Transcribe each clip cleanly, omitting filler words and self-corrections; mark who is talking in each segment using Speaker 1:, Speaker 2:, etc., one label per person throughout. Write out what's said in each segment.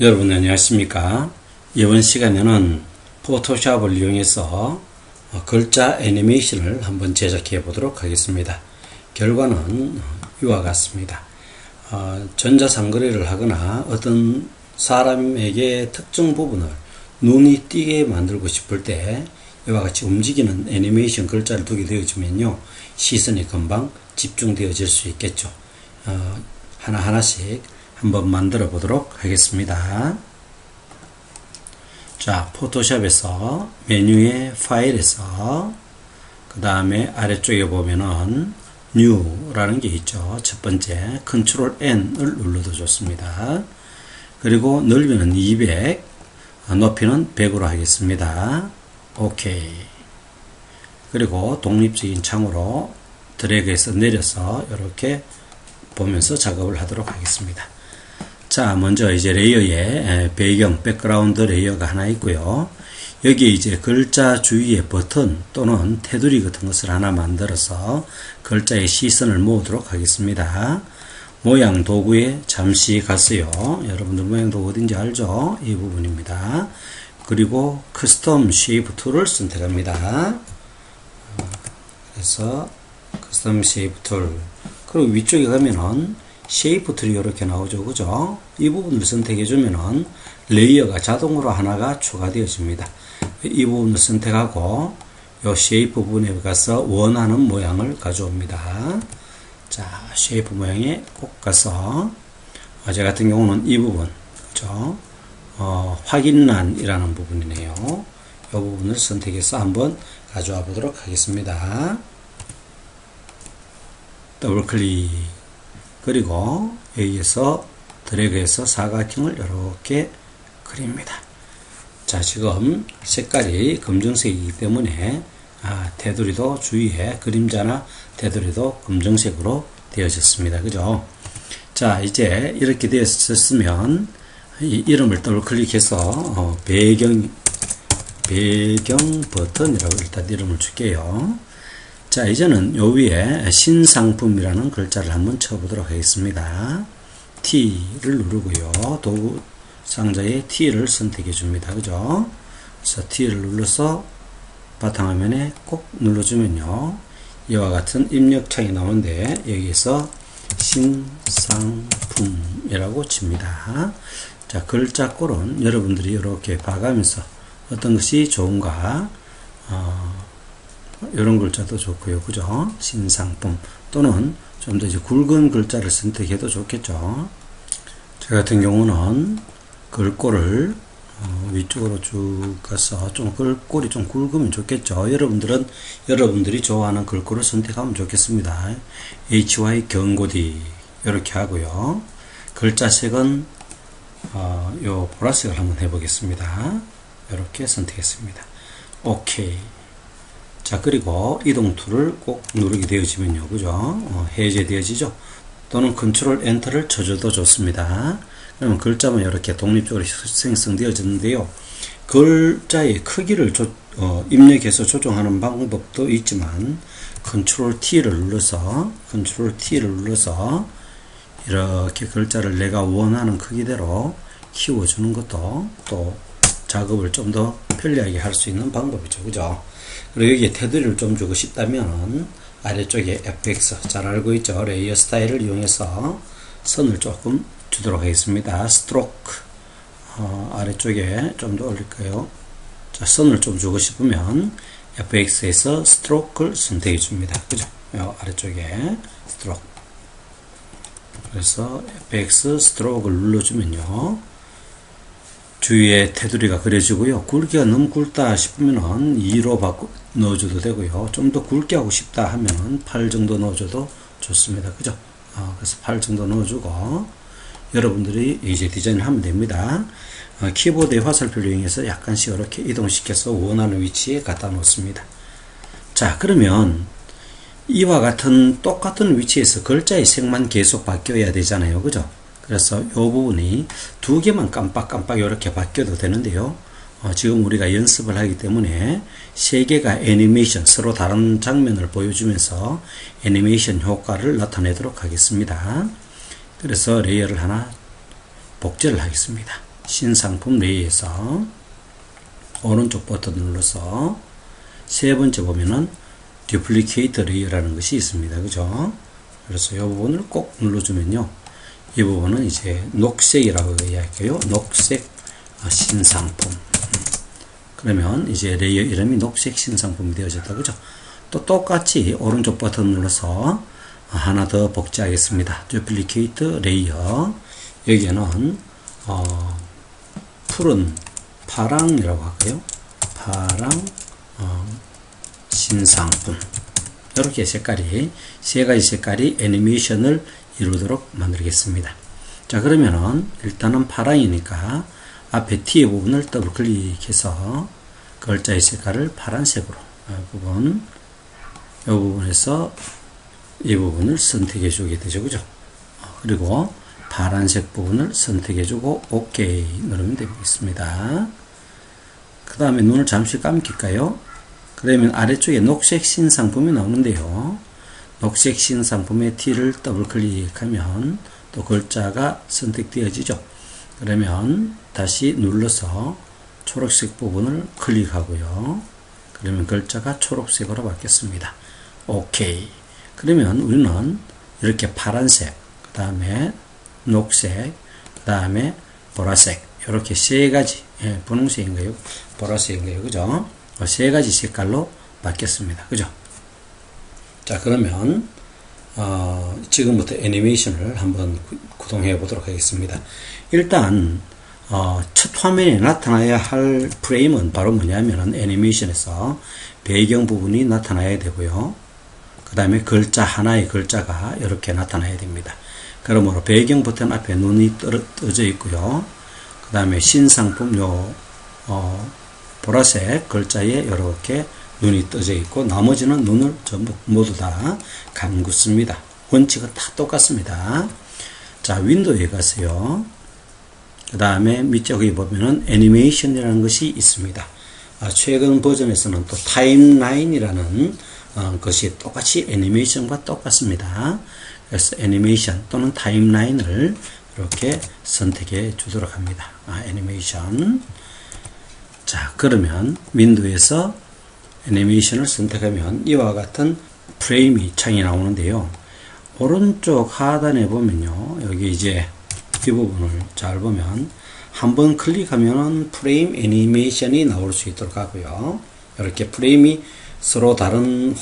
Speaker 1: 여러분 안녕하십니까? 이번 시간에는 포토샵을 이용해서 글자 애니메이션을 한번 제작해 보도록 하겠습니다. 결과는 이와 같습니다. 전자상거래를 하거나 어떤 사람에게 특정 부분을 눈이 띄게 만들고 싶을 때 이와 같이 움직이는 애니메이션 글자를 두게 되어지면요, 시선이 금방 집중되어질 수 있겠죠. 하나하나씩 한번 만들어 보도록 하겠습니다. 자, 포토샵에서 메뉴의 파일에서 그 다음에 아래쪽에 보면은 New라는 게 있죠. 첫 번째 Ctrl N을 눌러도 좋습니다. 그리고 넓이는 200, 높이는 100으로 하겠습니다. OK. 그리고 독립적인 창으로 드래그해서 내려서 이렇게 보면서 작업을 하도록 하겠습니다. 자, 먼저 이제 레이어에 배경, 백그라운드 레이어가 하나 있고요. 여기에 이제 글자 주위에 버튼 또는 테두리 같은 것을 하나 만들어서 글자의 시선을 모으도록 하겠습니다. 모양 도구에 잠시 갔어요. 여러분들 모양 도구 어딘지 알죠? 이 부분입니다. 그리고 커스텀 쉐이프 툴을 선택합니다. 그래서 커스텀 쉐이프 툴. 그리고 위쪽에 가면은 쉐이프 툴이 이렇게 나오죠. 그죠? 이 부분을 선택해 주면은 레이어가 자동으로 하나가 추가되어집니다. 이 부분을 선택하고 요 쉐이프 부분에 가서 원하는 모양을 가져옵니다. 자, 쉐이프 모양에 꼭 가서 제 같은 경우는 이 부분, 그죠? 확인란이라는 부분이네요. 이 부분을 선택해서 한번 가져와 보도록 하겠습니다. 더블 클릭. 그리고 여기에서 드래그해서 사각형을 이렇게 그립니다. 자, 지금 색깔이 검정색이기 때문에 테두리도 주위에 그림자나 테두리도 검정색으로 되어졌습니다. 그죠? 자, 이제 이렇게 되었으면 이 이름을 더블 클릭해서 배경 버튼이라고 일단 이름을 줄게요. 자, 이제는 요 위에 신상품이라는 글자를 한번 쳐보도록 하겠습니다. T를 누르고요. 도구 상자에 T를 선택해 줍니다. 그죠? 그래서 T를 눌러서 바탕화면에 꼭 눌러주면요, 이와 같은 입력창이 나오는데 여기에서 신상품이라고 칩니다. 자, 글자 꼴은 여러분들이 이렇게 봐가면서 어떤 것이 좋은가, 이런 글자도 좋고요. 그죠? 신상품 또는 좀 더 이제 굵은 글자를 선택해도 좋겠죠. 저 같은 경우는 글꼴을 위쪽으로 쭉 가서 좀 글꼴이 좀 굵으면 좋겠죠. 여러분들은 여러분들이 좋아하는 글꼴을 선택하면 좋겠습니다. HY 경고디 이렇게 하고요. 글자 색은 요 보라색을 한번 해보겠습니다. 이렇게 선택했습니다. OK. 자, 그리고 이동 툴을 꼭 누르게 되어지면요, 그죠? 해제되어지죠? 또는 컨트롤 엔터를 쳐줘도 좋습니다. 그러면 글자만 이렇게 독립적으로 생성되어졌는데요. 글자의 크기를 입력해서 조정하는 방법도 있지만, 컨트롤 T를 눌러서 이렇게 글자를 내가 원하는 크기대로 키워주는 것도 또 작업을 좀 더 편리하게 할 수 있는 방법이죠. 그죠? 그리고 여기에 테두리를 좀 주고 싶다면 아래쪽에 FX, 잘 알고 있죠? 레이어 스타일을 이용해서 선을 조금 주도록 하겠습니다. 스트로크, 아래쪽에 좀 더 올릴까요? 자, 선을 좀 주고 싶으면 FX에서 스트로크를 선택해 줍니다. 그죠? 아래쪽에 스트로크. 그래서 FX 스트로크를 눌러주면요, 주위에 테두리가 그려지고요. 굵기가 너무 굵다 싶으면 2로 넣어줘도 되고요. 좀 더 굵게 하고 싶다 하면 8 정도 넣어줘도 좋습니다. 그죠? 그래서 8 정도 넣어주고 여러분들이 이제 디자인을 하면 됩니다. 키보드의 화살표를 이용해서 약간씩 이렇게 이동시켜서 원하는 위치에 갖다 놓습니다. 자, 그러면 이와 같은 똑같은 위치에서 글자의 색만 계속 바뀌어야 되잖아요. 그죠? 그래서 이 부분이 두 개만 깜빡깜빡 이렇게 바뀌어도 되는데요. 지금 우리가 연습을 하기 때문에 세 개가 애니메이션, 서로 다른 장면을 보여주면서 애니메이션 효과를 나타내도록 하겠습니다. 그래서 레이어를 하나 복제를 하겠습니다. 신상품 레이에서 오른쪽 버튼 눌러서 세 번째 보면은 Duplicate Layer라는 것이 있습니다. 그죠? 그래서 이 부분을 꼭 눌러주면요. 이 부분은 이제 녹색이라고 이야기해요. 녹색 신상품. 그러면 이제 레이어 이름이 녹색 신상품이 되어졌다. 그죠? 또 똑같이 오른쪽 버튼 눌러서 하나 더 복제하겠습니다. Duplicate Layer. 여기에는 푸른 파랑이라고 할까요? 파랑 신상품. 이렇게 색깔이 세 가지 색깔이 애니메이션을 이루도록 만들겠습니다. 자, 그러면은 일단은 파랑이니까 앞에 T의 부분을 더블 클릭해서 글자의 색깔을 파란색으로 이 부분에서 이 부분을 선택해 주게 되죠. 그죠? 그리고 파란색 부분을 선택해 주고 OK 누르면 되겠습니다. 그 다음에 눈을 잠시 감길까요? 그러면 아래쪽에 녹색 신상품이 나오는데요. 녹색 신상품의 T를 더블 클릭하면 또 글자가 선택되어지죠. 그러면 다시 눌러서 초록색 부분을 클릭하고요. 그러면 글자가 초록색으로 바뀌었습니다. OK. 그러면 우리는 이렇게 파란색, 그 다음에 녹색, 그 다음에 보라색, 이렇게 세 가지, 분홍색인가요? 보라색인가요? 그죠? 세 가지 색깔로 바뀌었습니다. 그죠? 자, 그러면 지금부터 애니메이션을 한번 구동해 보도록 하겠습니다. 일단 첫 화면에 나타나야 할 프레임은 바로 뭐냐면은 애니메이션에서 배경 부분이 나타나야 되고요. 그 다음에 글자 하나의 글자가 이렇게 나타나야 됩니다. 그러므로 배경 버튼 앞에 눈이 떠져 있고요. 그 다음에 신상품 보라색 글자에 이렇게 눈이 떠져 있고 나머지는 눈을 전부 모두 다 감고 습니다. 원칙은 다 똑같습니다. 자, 윈도우에 가세요. 그 다음에 밑쪽에 보면은 애니메이션이라는 것이 있습니다. 최근 버전에서는 또 타임라인이라는 것이 똑같이 애니메이션과 똑같습니다. 그래서 애니메이션 또는 타임라인을 이렇게 선택해 주도록 합니다. 애니메이션. 자, 그러면 윈도우에서 애니메이션을 선택하면 이와 같은 프레임이 창이 나오는데요. 오른쪽 하단에 보면요. 여기 이제 이 부분을 잘 보면 한번 클릭하면 프레임 애니메이션이 나올 수 있도록 하고요. 이렇게 프레임이 서로 다른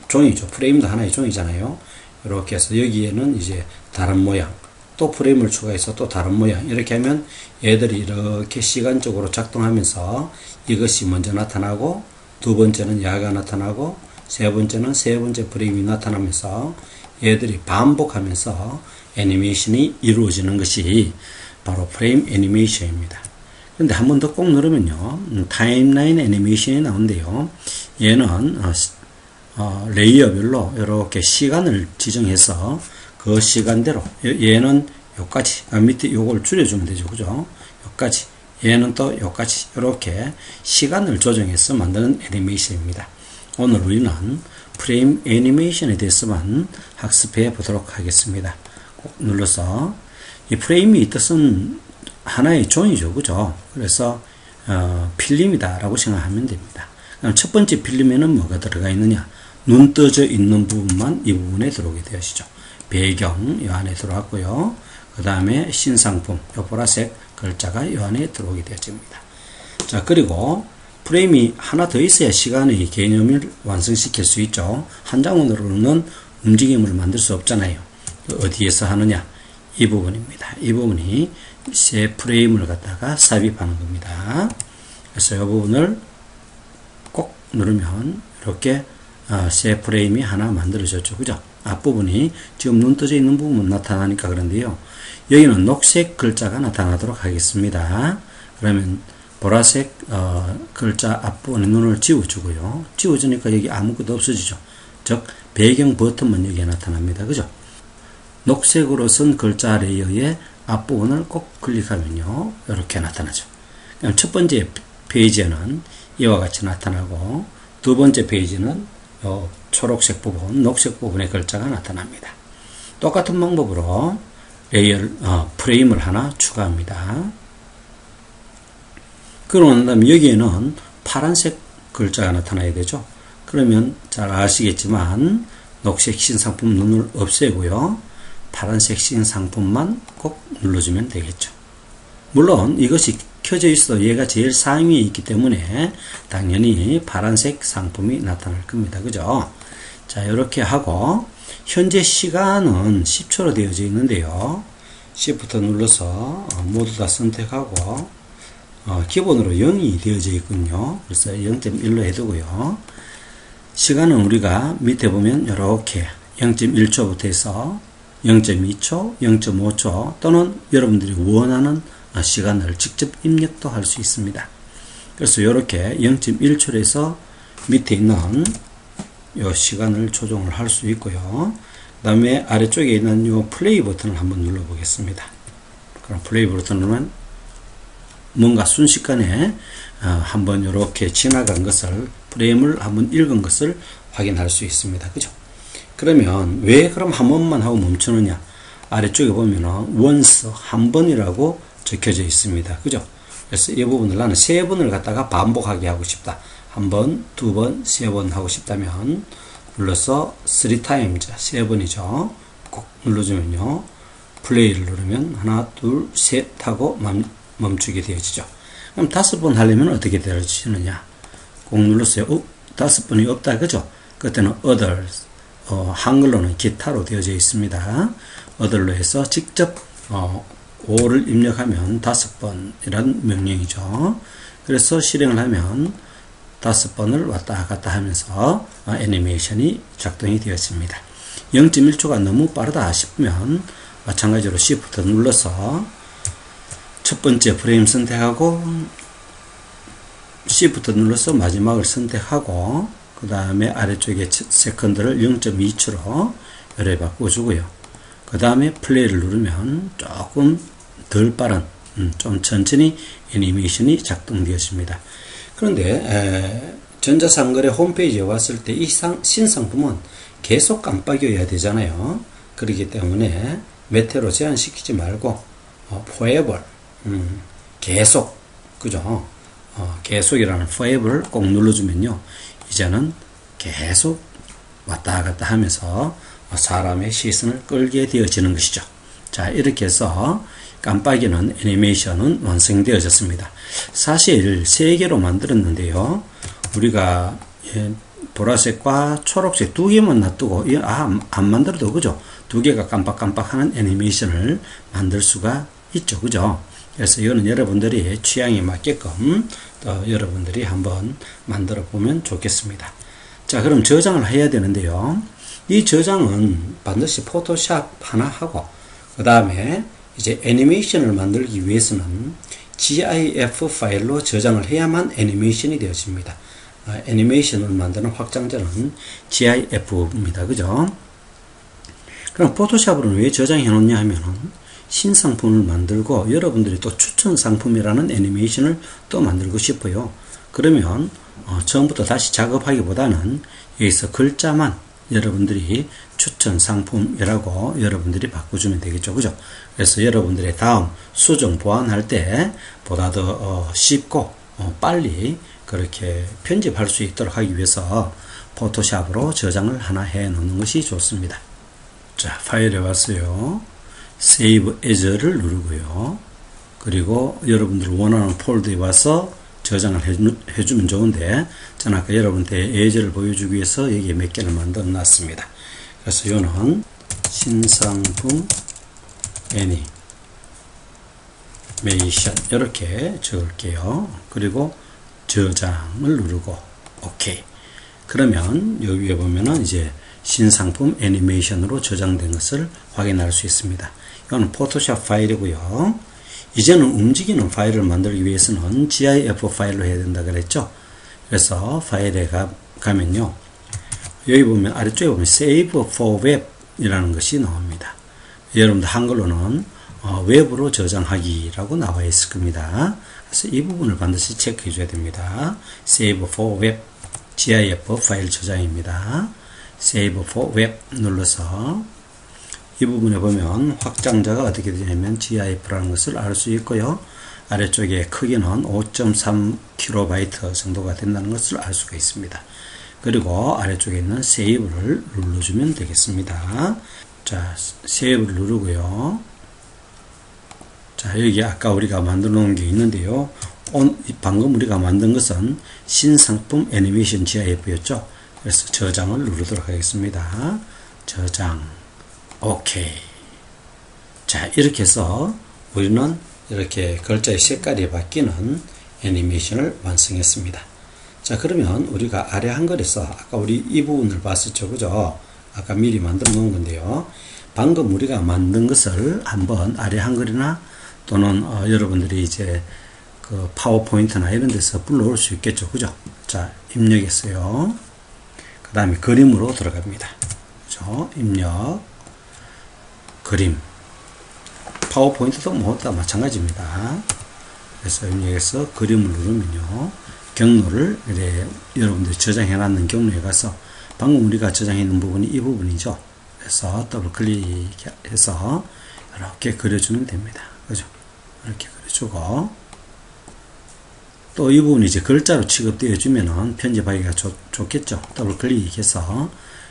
Speaker 1: 종이죠. 프레임도 하나의 종이잖아요. 이렇게 해서 여기에는 이제 다른 모양, 또 프레임을 추가해서 또 다른 모양, 이렇게 하면 얘들이 이렇게 시간적으로 작동하면서 이것이 먼저 나타나고 두 번째는 야가 나타나고 세 번째는 세 번째 프레임이 나타나면서 얘들이 반복하면서 애니메이션이 이루어지는 것이 바로 프레임 애니메이션입니다. 그런데 한 번 더 꼭 누르면요, 타임라인 애니메이션이 나오는데요. 얘는 레이어별로 이렇게 시간을 지정해서 그 시간대로 얘는 요까지, 밑에 요걸 줄여주면 되죠. 그죠? 요까지, 얘는 또 요까지, 이렇게 시간을 조정해서 만드는 애니메이션입니다. 오늘 우리는 프레임 애니메이션에 대해서만 학습해 보도록 하겠습니다. 꼭 눌러서, 이 프레임이 뜻은 하나의 종이죠. 그죠? 그래서 필름이다 라고 생각하면 됩니다. 그럼 첫 번째 필름에는 뭐가 들어가 있느냐? 눈 떠져 있는 부분만 이 부분에 들어오게 되어지죠. 배경 이 안에 들어왔고요. 그 다음에 신상품 이 보라색 글자가 이 안에 들어오게 되어집니다. 자, 그리고 프레임이 하나 더 있어야 시간의 개념을 완성시킬 수 있죠. 한 장으로는 움직임을 만들 수 없잖아요. 어디에서 하느냐? 이 부분입니다. 이 부분이 세 프레임을 갖다가 삽입하는 겁니다. 그래서 이 부분을 꼭 누르면 이렇게 세 프레임이 하나 만들어졌죠. 그죠? 앞부분이 지금 눈 떠져 있는 부분은 나타나니까 그런데요. 여기는 녹색 글자가 나타나도록 하겠습니다. 그러면 보라색 글자 앞부분에 눈을 지워주고요. 지워주니까 여기 아무것도 없어지죠. 즉 배경 버튼만 여기에 나타납니다. 그죠? 녹색으로 쓴 글자 레이어의 앞부분을 꼭 클릭하면요. 이렇게 나타나죠. 그럼 첫 번째 페이지에는 이와 같이 나타나고 두 번째 페이지는 초록색 부분, 녹색 부분의 글자가 나타납니다. 똑같은 방법으로 레이어, 프레임을 하나 추가합니다. 그러고 난 다음에 여기에는 파란색 글자가 나타나야 되죠. 그러면 잘 아시겠지만 녹색 신상품 눈을 없애고요. 파란색 신상품만 꼭 눌러주면 되겠죠. 물론 이것이 켜져 있어 얘가 제일 상위에 있기 때문에 당연히 파란색 상품이 나타날 겁니다. 그죠? 자, 이렇게 하고 현재 시간은 10초로 되어져 있는데요. Shift 눌러서 모두 다 선택하고 기본으로 0이 되어져 있군요. 그래서 0.1로 해두고요. 시간은 우리가 밑에 보면 이렇게 0.1초부터 해서 0.2초, 0.5초 또는 여러분들이 원하는 시간을 직접 입력도 할 수 있습니다. 그래서 이렇게 0.1초로 해서 밑에 있는 이 시간을 조정을 할 수 있고요. 그 다음에 아래쪽에 있는 이 플레이 버튼을 한번 눌러 보겠습니다. 그럼 플레이 버튼을 누르면 뭔가 순식간에 한번 이렇게 지나간 것을 프레임을 한번 읽은 것을 확인할 수 있습니다. 그죠? 그러면 왜 그럼 한 번만 하고 멈추느냐? 아래쪽에 보면은 once 한 번이라고 적혀져 있습니다. 그죠? 그래서 이 부분을 나는 세 번을 갖다가 반복하게 하고 싶다. 한 번, 두 번, 세 번 하고 싶다면 눌러서 3times 세 번이죠. 꼭 눌러주면요. 플레이를 누르면 하나, 둘, 셋 하고 멈추게 되어지죠. 그럼 5번 하려면 어떻게 되어지느냐? 꼭 눌렀어요. 다섯 번이 없다. 그죠? 그때는 others, 한글로는 기타로 되어져 있습니다. other로 해서 직접 5를 입력하면 5번이라는 명령이죠. 그래서 실행을 하면 5번을 왔다 갔다 하면서 애니메이션이 작동이 되었습니다. 0.1초가 너무 빠르다 싶으면 마찬가지로 Shift 눌러서 첫 번째 프레임 선택하고 Shift 눌러서 마지막을 선택하고 그 다음에 아래쪽에 세컨드를 0.2초로 열에 바꿔주고요. 그 다음에 플레이를 누르면 조금 덜 빠른 좀 천천히 애니메이션이 작동되었습니다. 그런데 전자상거래 홈페이지에 왔을 때 이 신상품은 계속 깜빡여야 되잖아요. 그렇기 때문에 메테로 제한시키지 말고 forever 계속 그죠? 계속이라는 forever를 꼭 눌러주면요. 이제는 계속 왔다 갔다 하면서 사람의 시선을 끌게 되어지는 것이죠. 자, 이렇게 해서 깜빡이는 애니메이션은 완성되어졌습니다. 사실 3개로 만들었는데요. 우리가 보라색과 초록색 2개만 놔두고 안 만들어도 그죠? 2개가 깜빡깜빡하는 애니메이션을 만들 수가 있죠. 그죠? 그래서 이거는 여러분들이 취향에 맞게끔 또 여러분들이 한번 만들어 보면 좋겠습니다. 자, 그럼 저장을 해야 되는데요. 이 저장은 반드시 포토샵 하나 하고 그 다음에 이제 애니메이션을 만들기 위해서는 GIF 파일로 저장을 해야만 애니메이션이 되어집니다. 애니메이션을 만드는 확장자는 GIF입니다. 그죠? 그럼 포토샵으로는 왜 저장해 놓냐 하면은 신상품을 만들고 여러분들이 또 추천 상품이라는 애니메이션을 또 만들고 싶어요. 그러면 처음부터 다시 작업하기보다는 여기서 글자만 여러분들이 추천 상품이라고 여러분들이 바꿔주면 되겠죠. 그죠? 그래서 여러분들의 다음 수정 보완할 때 보다 더 쉽고 빨리 그렇게 편집할 수 있도록 하기 위해서 포토샵으로 저장을 하나 해 놓는 것이 좋습니다. 자, 파일에 왔어요. Save As를 누르고요. 그리고 여러분들 원하는 폴더에 와서 저장을 해주면 좋은데 저는 아까 여러분한테 예제를 보여주기 위해서 여기에 몇 개를 만들어 놨습니다. 그래서 이거는 신상품 애니메이션 이렇게 적을게요. 그리고 저장을 누르고 OK. 그러면 여기에 보면은 이제 신상품 애니메이션으로 저장된 것을 확인할 수 있습니다. 이거는 포토샵 파일이고요. 이제는 움직이는 파일을 만들기 위해서는 GIF 파일로 해야 된다 그랬죠. 그래서 파일에 가면요. 여기 보면 아래쪽에 보면 Save for Web 이라는 것이 나옵니다. 여러분들 한글로는 웹으로 저장하기라고 나와 있을 겁니다. 그래서 이 부분을 반드시 체크해 줘야 됩니다. Save for Web GIF 파일 저장입니다. Save for Web 눌러서 이 부분에 보면 확장자가 어떻게 되냐면 GIF라는 것을 알 수 있고요. 아래쪽에 크기는 5.3KB 정도가 된다는 것을 알 수가 있습니다. 그리고 아래쪽에 있는 세이브를 눌러주면 되겠습니다. 자, 세이브를 누르고요. 자, 여기 아까 우리가 만들어 놓은 게 있는데요. 방금 우리가 만든 것은 신상품 애니메이션 GIF였죠. 그래서 저장을 누르도록 하겠습니다. 저장. 오케이. 자, 이렇게 해서 우리는 이렇게 글자의 색깔이 바뀌는 애니메이션을 완성했습니다. 자, 그러면 우리가 아래 한글에서 아까 우리 이 부분을 봤었죠. 그죠? 아까 미리 만들어 놓은 건데요. 방금 우리가 만든 것을 한번 아래 한글이나 또는 여러분들이 이제 그 파워포인트나 이런 데서 불러올 수 있겠죠. 그죠? 자, 입력했어요. 그 다음에 그림으로 들어갑니다. 그죠? 입력, 그림. 파워포인트도 뭐 다 마찬가지입니다. 그래서 입력해서 그림을 누르면요. 경로를 여러분들이 저장해 놨는 경로에 가서 방금 우리가 저장해 있는 부분이 이 부분이죠. 그래서 더블 클릭해서 이렇게 그려주면 됩니다. 그죠? 이렇게 그려주고 또 이 부분이 이제 글자로 취급되어 주면은 편집하기가 좋겠죠. 더블 클릭해서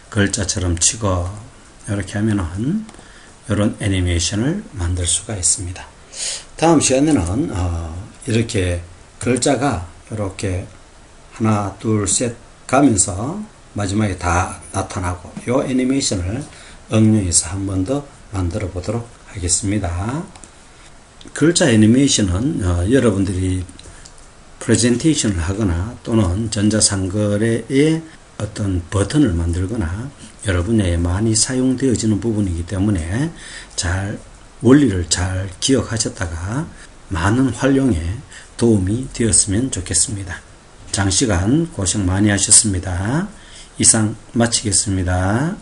Speaker 1: 글자처럼 취급 이렇게 하면은 이런 애니메이션을 만들 수가 있습니다. 다음 시간에는 이렇게 글자가 이렇게 하나 둘 셋 가면서 마지막에 다 나타나고 이 애니메이션을 응용해서 한 번 더 만들어 보도록 하겠습니다. 글자 애니메이션은 여러분들이 프레젠테이션을 하거나 또는 전자상거래에 어떤 버튼을 만들거나 여러 분야에 많이 사용되어지는 부분이기 때문에 원리를 잘 기억하셨다가 많은 활용에 도움이 되었으면 좋겠습니다. 장시간 고생 많이 하셨습니다. 이상 마치겠습니다.